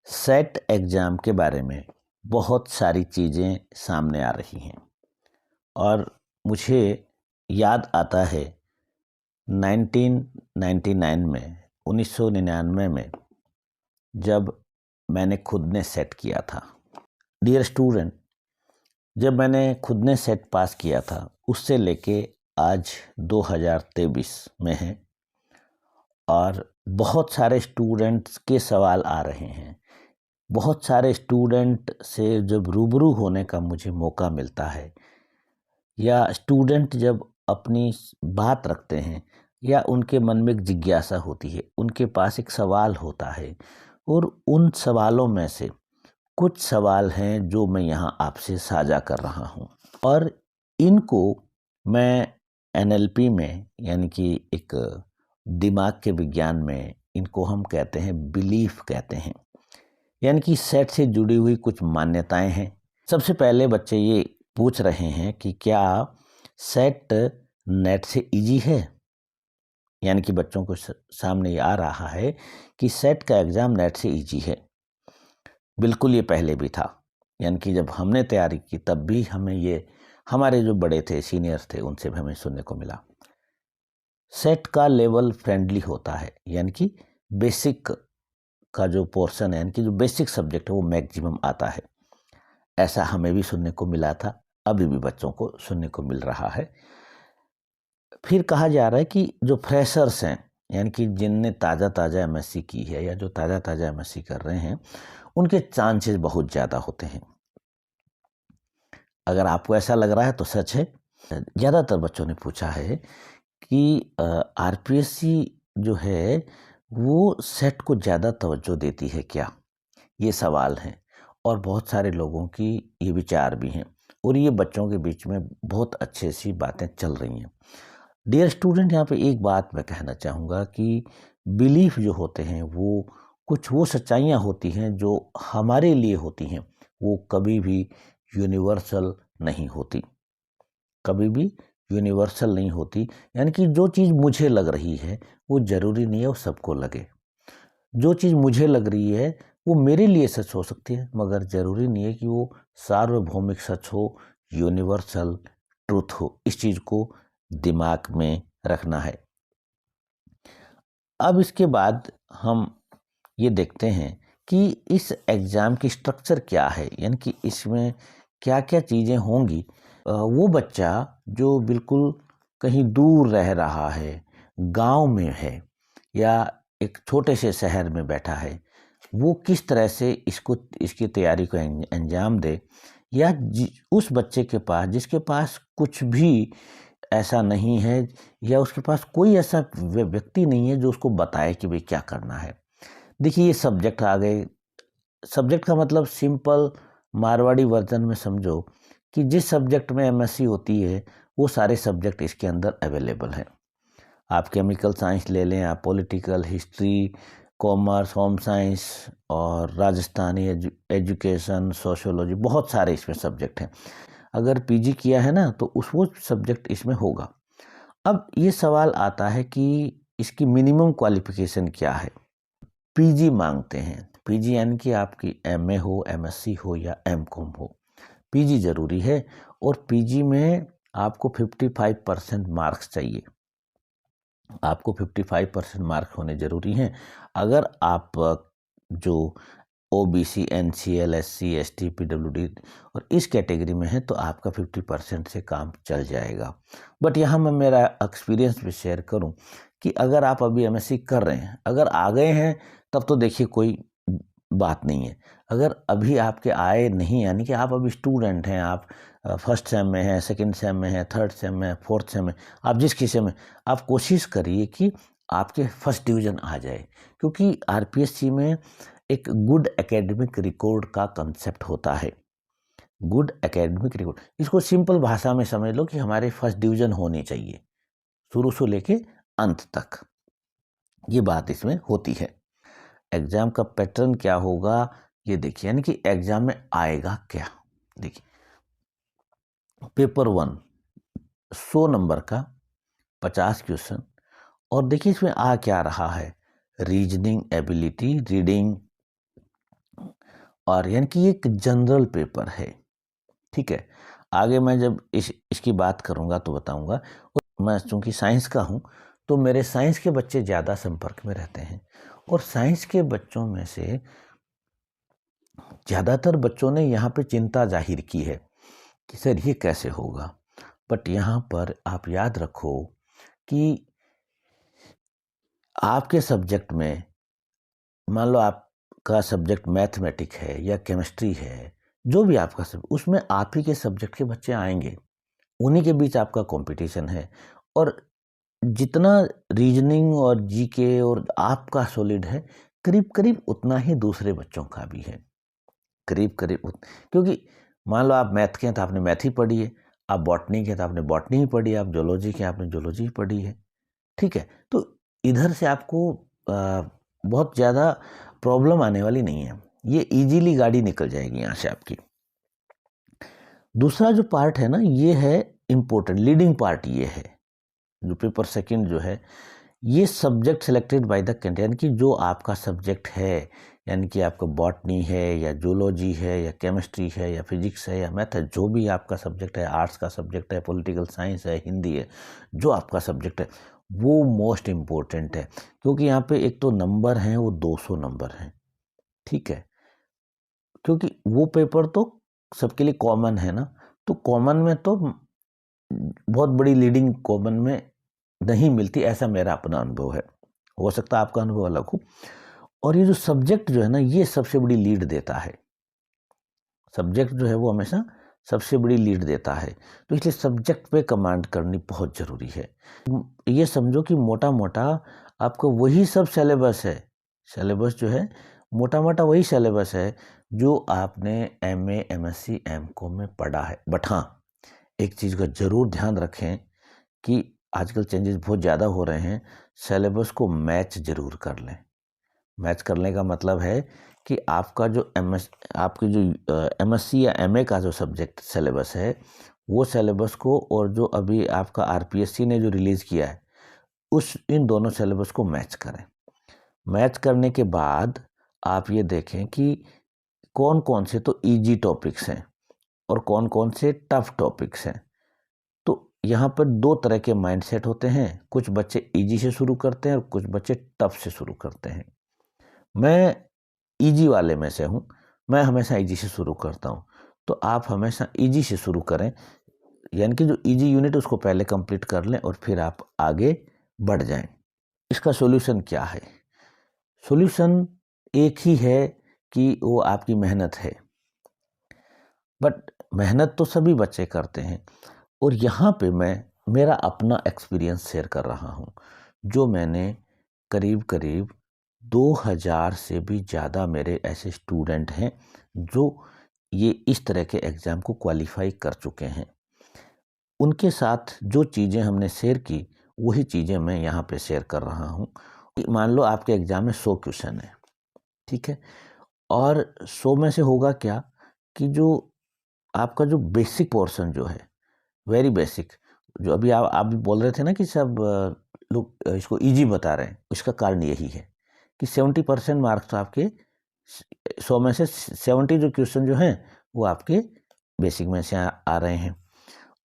Set exam के बारे में बहुत सारी चीज़ें सामने आ रही हैं और मुझे याद आता है 1999 में 1999 में जब मैंने खुद ने सेट किया था। डियर स्टूडेंट, जब मैंने खुद ने सेट पास किया था उससे लेके आज 2023 में है और बहुत सारे स्टूडेंट्स के सवाल आ रहे हैं। बहुत सारे स्टूडेंट से जब रूबरू होने का मुझे मौका मिलता है या स्टूडेंट जब अपनी बात रखते हैं या उनके मन में एक जिज्ञासा होती है, उनके पास एक सवाल होता है और उन सवालों में से कुछ सवाल हैं जो मैं यहाँ आपसे साझा कर रहा हूँ और इनको मैं एनएलपी में यानी कि एक दिमाग के विज्ञान में इनको हम कहते हैं बिलीफ कहते हैं, यानी कि सेट से जुड़ी हुई कुछ मान्यताएं हैं। सबसे पहले बच्चे ये पूछ रहे हैं कि क्या सेट नेट से इजी है, यानी कि बच्चों को सामने ये आ रहा है कि सेट का एग्ज़ाम नेट से इजी है। बिल्कुल ये पहले भी था, यानी कि जब हमने तैयारी की तब भी हमें ये हमारे जो बड़े थे सीनियर्स थे उनसे भी हमें सुनने को मिला। सेट का लेवल फ्रेंडली होता है, यानी कि बेसिक का जो पोर्शन है यानी कि जो बेसिक सब्जेक्ट है वो मैक्सिमम आता है। ऐसा हमें भी सुनने को मिला था, अभी भी बच्चों को सुनने को मिल रहा है। फिर कहा जा रहा है कि जो फ्रेशर्स हैं यानी कि जिनने ताज़ा एमएससी की है या जो ताज़ा एमएससी कर रहे हैं उनके चांसेस बहुत ज़्यादा होते हैं। अगर आपको ऐसा लग रहा है तो सच है। ज़्यादातर बच्चों ने पूछा है कि आरपीएससी जो है वो सेट को ज़्यादा तवज्जो देती है क्या, ये सवाल हैं और बहुत सारे लोगों की ये विचार भी हैं और ये बच्चों के बीच में बहुत अच्छी सी बातें चल रही हैं। डियर स्टूडेंट, यहाँ पे एक बात मैं कहना चाहूँगा कि बिलीफ जो होते हैं वो सच्चाइयाँ होती हैं जो हमारे लिए होती हैं, वो कभी भी यूनिवर्सल नहीं होती, कभी भी यूनिवर्सल नहीं होती। यानी कि जो चीज़ मुझे लग रही है वो ज़रूरी नहीं है वो सबको लगे। जो चीज़ मुझे लग रही है वो मेरे लिए सच हो सकती है मगर ज़रूरी नहीं है कि वो सार्वभौमिक सच हो, यूनिवर्सल ट्रूथ हो। इस चीज़ को दिमाग में रखना है। अब इसके बाद हम ये देखते हैं कि इस एग्ज़ाम की स्ट्रक्चर क्या है, यानी कि इसमें क्या क्या चीज़ें होंगी। वो बच्चा जो बिल्कुल कहीं दूर रह रहा है, गांव में है या एक छोटे से शहर में बैठा है, वो किस तरह से इसकी तैयारी को अंजाम दे, या उस बच्चे के पास जिसके पास कुछ भी ऐसा नहीं है या उसके पास कोई ऐसा व्यक्ति नहीं है जो उसको बताए कि भाई क्या करना है। देखिए ये सब्जेक्ट आ गए। सब्जेक्ट का मतलब सिंपल मारवाड़ी वर्जन में समझो कि जिस सब्जेक्ट में एमएससी होती है वो सारे सब्जेक्ट इसके अंदर अवेलेबल हैं। आप केमिकल साइंस ले लें, आप political, history, commerce, home science और राजस्थानी एजुकेशन, सोशियोलॉजी, बहुत सारे इसमें सब्जेक्ट हैं। अगर पीजी किया है ना तो वो सब्जेक्ट इसमें होगा। अब ये सवाल आता है कि इसकी मिनिमम क्वालिफिकेशन क्या है। पीजी मांगते हैं, पीजी यानी कि आपकी एमए हो, एमएससी हो या एमकॉम हो, पीजी ज़रूरी है और पीजी में आपको 55% मार्क्स चाहिए। आपको 55% मार्क होने ज़रूरी हैं। अगर आप जो OBC, NCL, SC, ST, PWD और इस कैटेगरी में है तो आपका 50% से काम चल जाएगा। बट यहाँ मैं मेरा एक्सपीरियंस भी शेयर करूँ कि अगर आप अभी एमएससी कर रहे हैं, अगर आ गए हैं तब तो देखिए कोई बात नहीं है। अगर अभी आपके आए नहीं, यानी कि आप अभी स्टूडेंट हैं, आप फर्स्ट सेम में हैं, सेकंड सेम में हैं, थर्ड सेम में, फोर्थ सेम में, आप जिस किसी में, आप कोशिश करिए कि आपके फर्स्ट डिवीज़न आ जाए, क्योंकि आरपीएससी में एक गुड एकेडमिक रिकॉर्ड का कंसेप्ट होता है। गुड एकेडमिक रिकॉर्ड, इसको सिंपल भाषा में समझ लो कि हमारे फर्स्ट डिवीज़न होनी चाहिए शुरू से लेके अंत तक, ये बात इसमें होती है। एग्ज़ाम का पैटर्न क्या होगा ये देखिए, यानी कि एग्ज़ाम में आएगा क्या। देखिए पेपर 1 100 नंबर का 50 क्वेश्चन और देखिए इसमें आ क्या रहा है। रीजनिंग एबिलिटी, रीडिंग, और यानी कि एक जनरल पेपर है। ठीक है, आगे मैं जब इसकी बात करूँगा तो बताऊँगा। मैं चूँकि साइंस का हूँ तो मेरे साइंस के बच्चे ज़्यादा संपर्क में रहते हैं, और साइंस के बच्चों में से ज़्यादातर बच्चों ने यहाँ पे चिंता जाहिर की है कि सर ये कैसे होगा। बट यहाँ पर आप याद रखो कि आपके सब्जेक्ट में, मान लो आपका सब्जेक्ट मैथमेटिक है या केमिस्ट्री है, जो भी आपका सब्जेक्ट, उसमें आप ही के सब्जेक्ट के बच्चे आएंगे, उन्हीं के बीच आपका कंपटीशन है। और जितना रीजनिंग और जीके और आपका सॉलिड है, करीब करीब उतना ही दूसरे बच्चों का भी है, करीब करीब क्योंकि मान लो आप मैथ के हैं तो आपने मैथ ही पढ़ी है, आप बॉटनी के तो आपने बॉटनी ही पढ़ी है, आप जोलॉजी के आपने जोलॉजी ही पढ़ी है। ठीक है, तो इधर से आपको बहुत ज़्यादा प्रॉब्लम आने वाली नहीं है, ये इजीली गाड़ी निकल जाएगी यहाँ से आपकी। दूसरा जो पार्ट है ना, ये है इम्पोर्टेंट, लीडिंग पार्ट ये है, जो पेपर सेकंड जो है, ये subject selected by the candidate, यानी कि जो आपका सब्जेक्ट है, यानी कि आपका बॉटनी है या जूलॉजी है या केमिस्ट्री है या फिजिक्स है या मैथ है, जो भी आपका सब्जेक्ट है, आर्ट्स का सब्जेक्ट है, पॉलिटिकल साइंस है, हिंदी है, जो आपका सब्जेक्ट है वो मोस्ट इम्पोर्टेंट है, क्योंकि यहाँ पे एक तो नंबर हैं वो 200 नंबर हैं। ठीक है, क्योंकि वो पेपर तो सबके लिए कॉमन है ना, तो कॉमन में तो बहुत बड़ी लीडिंग कॉमन में नहीं मिलती, ऐसा मेरा अपना अनुभव है, हो सकता है आपका अनुभव अलग हो। और ये जो सब्जेक्ट जो है ना, ये सबसे बड़ी लीड देता है, सब्जेक्ट जो है वो हमेशा सबसे बड़ी लीड देता है, तो इसलिए सब्जेक्ट पे कमांड करनी बहुत ज़रूरी है। ये समझो कि मोटा मोटा आपका वही सब सिलेबस है, सिलेबस जो है मोटा मोटा वही सिलेबस है जो आपने MA MSc MCOM में पढ़ा है। बट हाँ, एक चीज़ का ज़रूर ध्यान रखें कि आजकल चेंजेस बहुत ज़्यादा हो रहे हैं, सिलेबस को मैच ज़रूर कर लें। मैच करने का मतलब है कि आपका जो आपकी जो MSc या MA का जो सब्जेक्ट सिलेबस है, वो सिलेबस को, और जो अभी आपका RPSC ने जो रिलीज़ किया है, इन दोनों सिलेबस को मैच करें। मैच करने के बाद आप ये देखें कि कौन कौन से तो ईजी टॉपिक्स हैं और कौन कौन से टफ टॉपिक्स हैं। तो यहाँ पर 2 तरह के माइंडसेट होते हैं, कुछ बच्चे ईजी से शुरू करते हैं और कुछ बच्चे टफ से शुरू करते हैं। मैं ईजी वाले में से हूँ, मैं हमेशा ईजी से शुरू करता हूँ, तो आप हमेशा ईजी से शुरू करें, यानी कि जो ईजी यूनिट उसको पहले कंप्लीट कर लें और फिर आप आगे बढ़ जाएं। इसका सॉल्यूशन क्या है? सॉल्यूशन एक ही है कि वो आपकी मेहनत है, बट मेहनत तो सभी बच्चे करते हैं, और यहाँ पे मैं मेरा अपना एक्सपीरियंस शेयर कर रहा हूँ, जो मैंने करीब करीब 2000 से भी ज़्यादा मेरे ऐसे स्टूडेंट हैं जो ये इस तरह के एग्ज़ाम को क्वालिफाई कर चुके हैं। उनके साथ जो चीज़ें हमने शेयर की, वही चीज़ें मैं यहाँ पे शेयर कर रहा हूँ। मान लो आपके एग्ज़ाम में 100 क्वेश्चन है, ठीक है, और 100 में से होगा क्या कि जो आपका जो बेसिक पोर्शन जो है, वेरी बेसिक, जो अभी आप भी बोल रहे थे ना कि सब लोग इसको इजी बता रहे हैं, इसका कारण यही है कि 70% मार्क्स तो आपके 100 में से 70 जो क्वेश्चन जो हैं वो आपके बेसिक में से आ रहे हैं,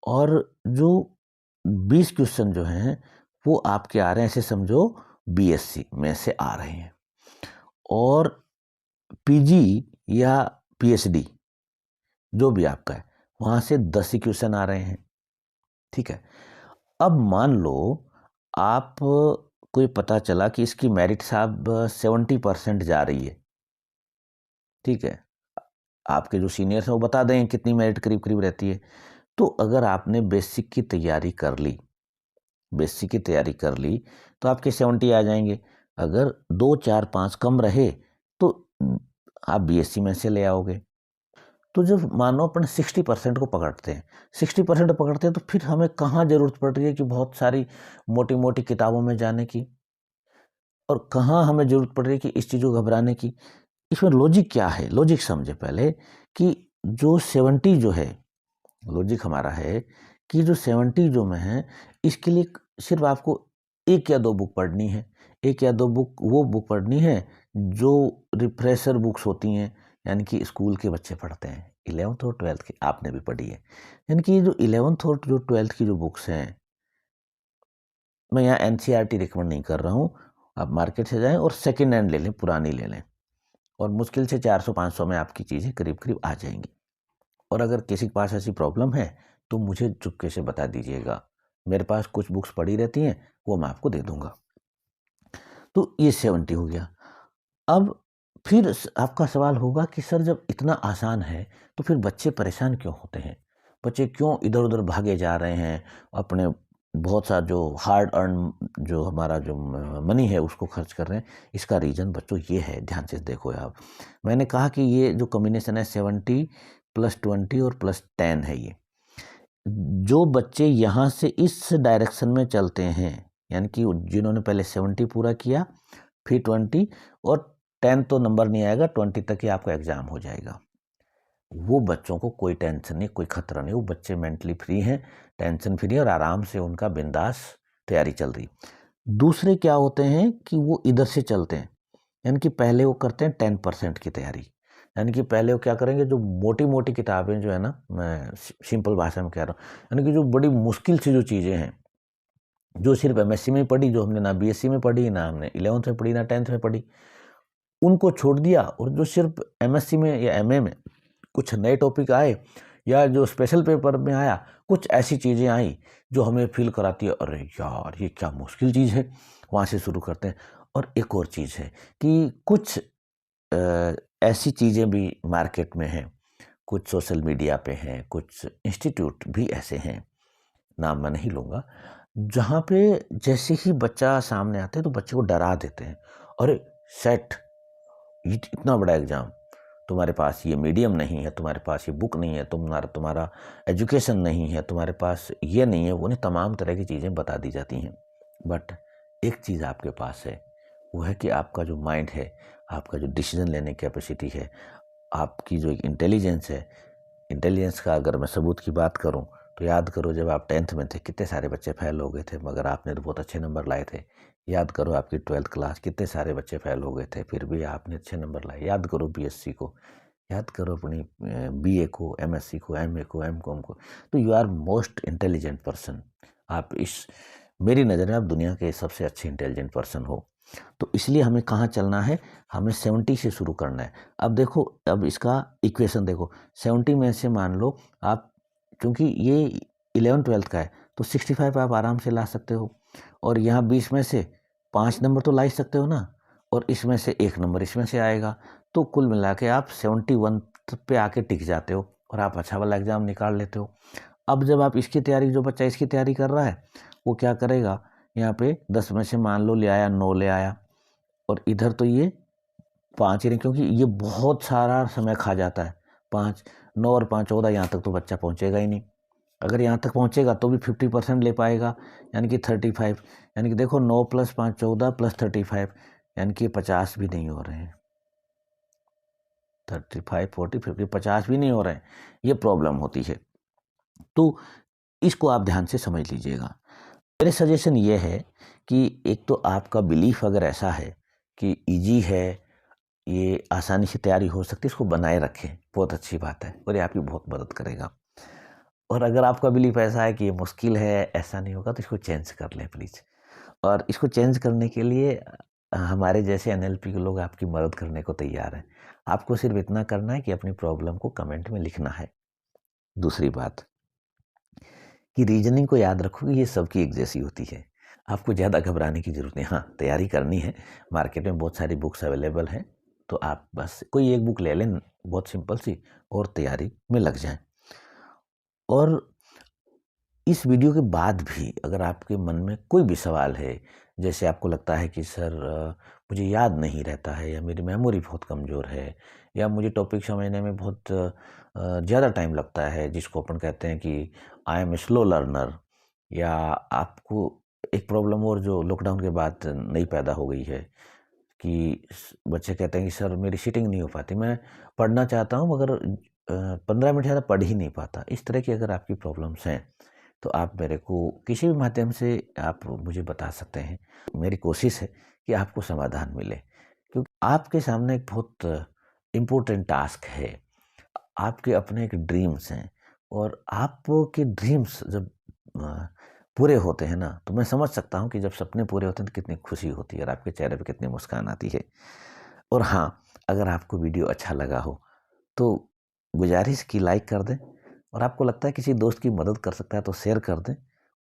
और जो 20 क्वेश्चन जो हैं वो आपके आ रहे हैं, ऐसे समझो BSc में से आ रहे हैं, और PG या PhD जो भी आपका है वहाँ से 10 ही क्वेश्चन आ रहे हैं। ठीक है, अब मान लो आप कोई पता चला कि इसकी मेरिट साहब 70% जा रही है। ठीक है, आपके जो सीनियर्स हैं वो बता दें कितनी मेरिट करीब करीब रहती है। तो अगर आपने बेसिक की तैयारी कर ली, बेसिक की तैयारी कर ली तो आपके 70 आ जाएंगे। अगर 2 4 5 कम रहे तो आप BSc में से ले आओगे। तो जब मानो अपन 60% को पकड़ते हैं, 60% पकड़ते हैं, तो फिर हमें कहाँ ज़रूरत पड़ रही है कि बहुत सारी मोटी मोटी किताबों में जाने की, और कहाँ हमें ज़रूरत पड़ रही है कि इस चीज़ को घबराने की। इसमें लॉजिक क्या है? लॉजिक समझे पहले कि जो 70 जो है, लॉजिक हमारा है कि जो 70 जो में है, इसके लिए सिर्फ आपको 1 या 2 बुक पढ़नी है। 1 या 2 बुक वो बुक पढ़नी है जो रिफ्रेशर बुक्स होती हैं, यानी कि स्कूल के बच्चे पढ़ते हैं, 11th और 12th की आपने भी पढ़ी है। यानी कि ये जो 11th और जो 12th की जो बुक्स हैं, मैं यहाँ एनसीईआरटी रिकमेंड नहीं कर रहा हूँ। आप मार्केट से जाएँ और सेकेंड हैंड ले लें, पुरानी ले लें, और मुश्किल से 400-500 में आपकी चीज़ें करीब-करीब आ जाएँगी। और अगर किसी के पास ऐसी प्रॉब्लम है तो मुझे चुपके से बता दीजिएगा। मेरे पास कुछ बुक्स पड़ी रहती हैं, वो मैं आपको दे दूँगा। तो ये 70 हो गया। अब फिर आपका सवाल होगा कि सर जब इतना आसान है तो फिर बच्चे परेशान क्यों होते हैं? बच्चे क्यों इधर-उधर भागे जा रहे हैं, अपने बहुत सा जो हार्ड अर्न जो हमारा जो मनी है उसको खर्च कर रहे हैं? इसका रीज़न बच्चों ये है, ध्यान से देखो आप। मैंने कहा कि ये जो कॉम्बिनेशन है 70 प्लस 20 और प्लस 10 है ये। जो बच्चे यहाँ से इस डायरेक्शन में चलते हैं, यानी कि जिन्होंने पहले 70 पूरा किया, फिर 20 और 10 तो नंबर नहीं आएगा, 20 तक ही आपका एग्ज़ाम हो जाएगा। वो बच्चों को कोई टेंशन नहीं, कोई खतरा नहीं, वो बच्चे मेंटली फ्री हैं, टेंशन फ्री हैं और आराम से उनका बिंदास तैयारी चल रही। दूसरे क्या होते हैं कि वो इधर से चलते हैं, यानी कि पहले वो करते हैं 10% की तैयारी। यानी कि पहले वो क्या करेंगे, जो मोटी-मोटी किताबें जो है ना, मैं सिंपल भाषा में कह रहा हूँ, यानी कि जो बड़ी मुश्किल सी जो चीज़ें हैं, जो सिर्फ़ एमएससी में पढ़ी, जो हमने ना बीएससी में पढ़ी, ना हमने 11th में पढ़ी, ना 10th में पढ़ी, उनको छोड़ दिया। और जो सिर्फ़ एमएससी में या एमए में कुछ नए टॉपिक आए या जो स्पेशल पेपर में आया, कुछ ऐसी चीज़ें आई जो हमें फ़ील कराती है, अरे यार ये क्या मुश्किल चीज़ है, वहाँ से शुरू करते हैं। और एक और चीज़ है कि कुछ ऐसी चीज़ें भी मार्केट में हैं, कुछ सोशल मीडिया पे हैं, कुछ इंस्टीट्यूट भी ऐसे हैं, नाम मैं नहीं लूँगा, जहाँ पे जैसे ही बच्चा सामने आता है तो बच्चे को डरा देते हैं। अरे सेट, इतना बड़ा एग्ज़ाम, तुम्हारे पास ये मीडियम नहीं है, तुम्हारे पास ये बुक नहीं है, तुम्हारा एजुकेशन नहीं है, तुम्हारे पास ये नहीं है, वो नहीं, तमाम तरह की चीज़ें बता दी जाती हैं। बट एक चीज़ आपके पास है, वो है कि आपका जो माइंड है, आपका जो डिसीज़न लेने की कैपेसिटी है, आपकी जो एक इंटेलिजेंस है, इंटेलिजेंस का अगर मैं सबूत की बात करूं तो याद करो जब आप 10th में थे कितने सारे बच्चे फेल हो गए थे, मगर आपने तो बहुत अच्छे नंबर लाए थे। याद करो आपकी 12th क्लास, कितने सारे बच्चे फेल हो गए थे, फिर भी आपने अच्छे नंबर लाए। याद करो बीएससी को, याद करो अपनी बीए को, एमएससी को, एमए को, एमकॉम को। तो you are most intelligent person. आप इस मेरी नज़र में आप दुनिया के सबसे अच्छे इंटेलिजेंट पर्सन हो। तो इसलिए हमें कहाँ चलना है, हमें 70 से शुरू करना है। अब देखो, अब इसका इक्वेशन देखो, 70 में से मान लो आप, क्योंकि ये 11th-12th का है तो 65 आप आराम से ला सकते हो, और यहाँ 20 में से 5 नंबर तो ला ही सकते हो ना, और इसमें से 1 नंबर इसमें से आएगा, तो कुल मिला के आप 71 पे आके टिक जाते हो और आप अच्छा वाला एग्ज़ाम निकाल लेते हो। अब जब आप इसकी तैयारी, जो बच्चा इसकी तैयारी कर रहा है वो क्या करेगा, यहाँ पे 10 में से मान लो ले आया 9 ले आया, और इधर तो ये 5 ही नहीं, क्योंकि ये बहुत सारा समय खा जाता है। 5, 9 और 5 14, यहाँ तक तो बच्चा पहुँचेगा ही नहीं। अगर यहाँ तक पहुँचेगा तो भी 50% ले पाएगा, यानी कि 35। यानी कि देखो 9 + 5 14 + 35, यानी कि 50 भी नहीं हो रहे हैं। 35, 40, 50, 50 भी नहीं हो रहे हैं, ये प्रॉब्लम होती है। तो इसको आप ध्यान से समझ लीजिएगा। मेरे सजेशन ये है कि एक तो आपका बिलीफ अगर ऐसा है कि ईजी है, ये आसानी से तैयारी हो सकती है, इसको बनाए रखें, बहुत अच्छी बात है और ये आपकी बहुत मदद करेगा। और अगर आपका बिलीफ ऐसा है कि ये मुश्किल है, ऐसा नहीं होगा, तो इसको चेंज कर लें प्लीज़। और इसको चेंज करने के लिए हमारे जैसे एनएलपी के लोग आपकी मदद करने को तैयार हैं। आपको सिर्फ इतना करना है कि अपनी प्रॉब्लम को कमेंट में लिखना है। दूसरी बात कि रीजनिंग को याद रखो कि ये सबकी एक जैसी होती है। आपको ज़्यादा घबराने की ज़रूरत नहीं। हाँ, तैयारी करनी है, मार्केट में बहुत सारी बुक्स अवेलेबल हैं, तो आप बस कोई एक बुक ले लें, बहुत सिंपल सी, और तैयारी में लग जाएँ। और इस वीडियो के बाद भी अगर आपके मन में कोई भी सवाल है, जैसे आपको लगता है कि सर मुझे याद नहीं रहता है, या मेरी मेमोरी बहुत कमज़ोर है, या मुझे टॉपिक समझने में बहुत ज़्यादा टाइम लगता है, जिसको अपन कहते हैं कि I am a slow learner, या आपको एक प्रॉब्लम और जो लॉकडाउन के बाद नई पैदा हो गई है कि बच्चे कहते हैं कि सर मेरी सीटिंग नहीं हो पाती, मैं पढ़ना चाहता हूँ मगर 15 मिनट ज़्यादा पढ़ ही नहीं पाता। इस तरह की अगर आपकी प्रॉब्लम्स हैं तो आप मेरे को किसी भी माध्यम से आप मुझे बता सकते हैं। मेरी कोशिश है कि आपको समाधान मिले, क्योंकि आपके सामने एक बहुत इम्पोर्टेंट टास्क है। आपके अपने एक ड्रीम्स हैं और आपके ड्रीम्स जब पूरे होते हैं ना, तो मैं समझ सकता हूँ कि जब सपने पूरे होते हैं तो कितनी खुशी होती है और आपके चेहरे पे कितनी मुस्कान आती है। और हाँ, अगर आपको वीडियो अच्छा लगा हो तो गुजारिश की लाइक कर दें, और आपको लगता है किसी दोस्त की मदद कर सकता है तो शेयर कर दें।